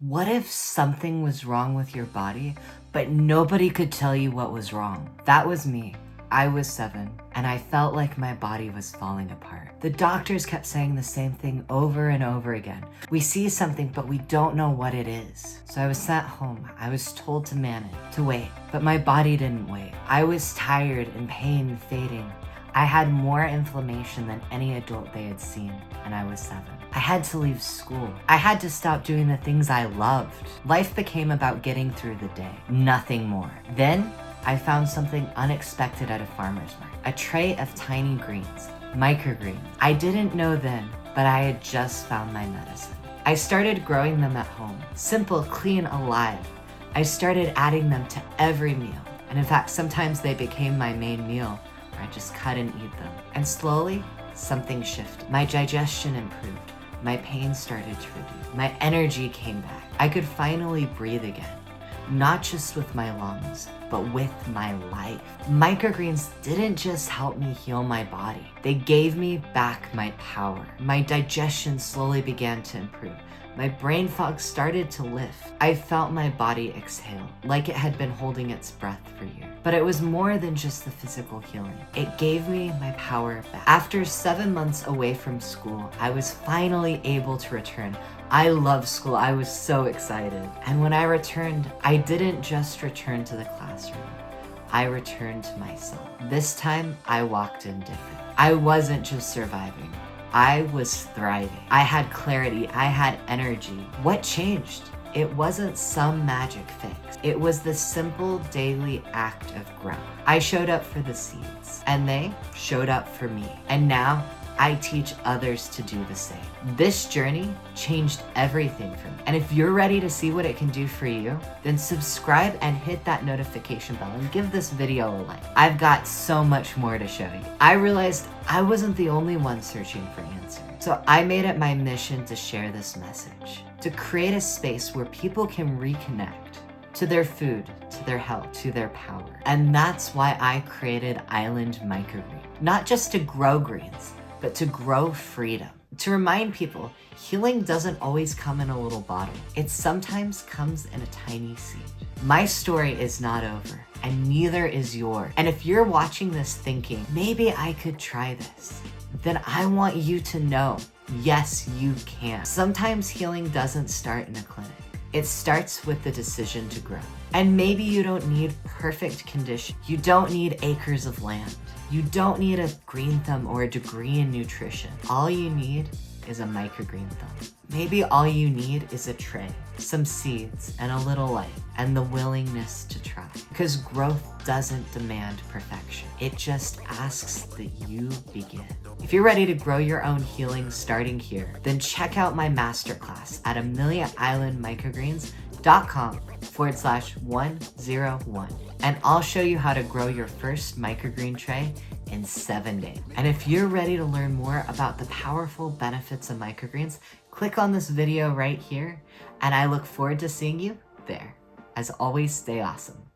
What if something was wrong with your body, but nobody could tell you what was wrong? That was me. I was 7, and I felt like my body was falling apart. The doctors kept saying the same thing over and over again. We see something, but we don't know what it is. So I was sent home. I was told to manage, to wait, but my body didn't wait. I was tired and pain fading. I had more inflammation than any adult they had seen, and I was 7. I had to leave school. I had to stop doing the things I loved. Life became about getting through the day, nothing more. Then, I found something unexpected at a farmer's market. A tray of tiny greens, microgreens. I didn't know then, but I had just found my medicine. I started growing them at home. Simple, clean, alive. I started adding them to every meal. And in fact, sometimes they became my main meal, where I just cut and eat them. And slowly, something shifted. My digestion improved. My pain started to reduce. My energy came back. I could finally breathe again. Not just with my lungs, but with my life. Microgreens didn't just help me heal my body. They gave me back my power. My digestion slowly began to improve. My brain fog started to lift. I felt my body exhale, like it had been holding its breath for years. But it was more than just the physical healing. It gave me my power back. After 7 months away from school, I was finally able to return. I loved school. I was so excited. And when I returned, I didn't just return to the classroom. I returned to myself. This time, I walked in different. I wasn't just surviving. I was thriving. I had clarity. I had energy. What changed? It wasn't some magic fix. It was the simple daily act of growth. I showed up for the seeds, and they showed up for me. And now, I teach others to do the same. This journey changed everything for me. And if you're ready to see what it can do for you, then subscribe and hit that notification bell and give this video a like. I've got so much more to show you. I realized I wasn't the only one searching for answers. So I made it my mission to share this message, to create a space where people can reconnect to their food, to their health, to their power. And that's why I created Island Microgreen. Not just to grow greens, but to grow freedom. To remind people, healing doesn't always come in a little bottle. It sometimes comes in a tiny seed. My story is not over, and neither is yours. And if you're watching this thinking, maybe I could try this, then I want you to know, yes, you can. Sometimes healing doesn't start in a clinic. It starts with the decision to grow. And maybe you don't need perfect conditions. You don't need acres of land. You don't need a green thumb or a degree in nutrition. All you need is a microgreen thumb. Maybe all you need is a tray, some seeds, and a little light, and the willingness to try. Because growth doesn't demand perfection. It just asks that you begin. If you're ready to grow your own healing starting here, then check out my masterclass at ameliaislandmicrogreens.com/101. And I'll show you how to grow your first microgreen tray in 7 days. And if you're ready to learn more about the powerful benefits of microgreens, click on this video right here, and I look forward to seeing you there. As always, stay awesome.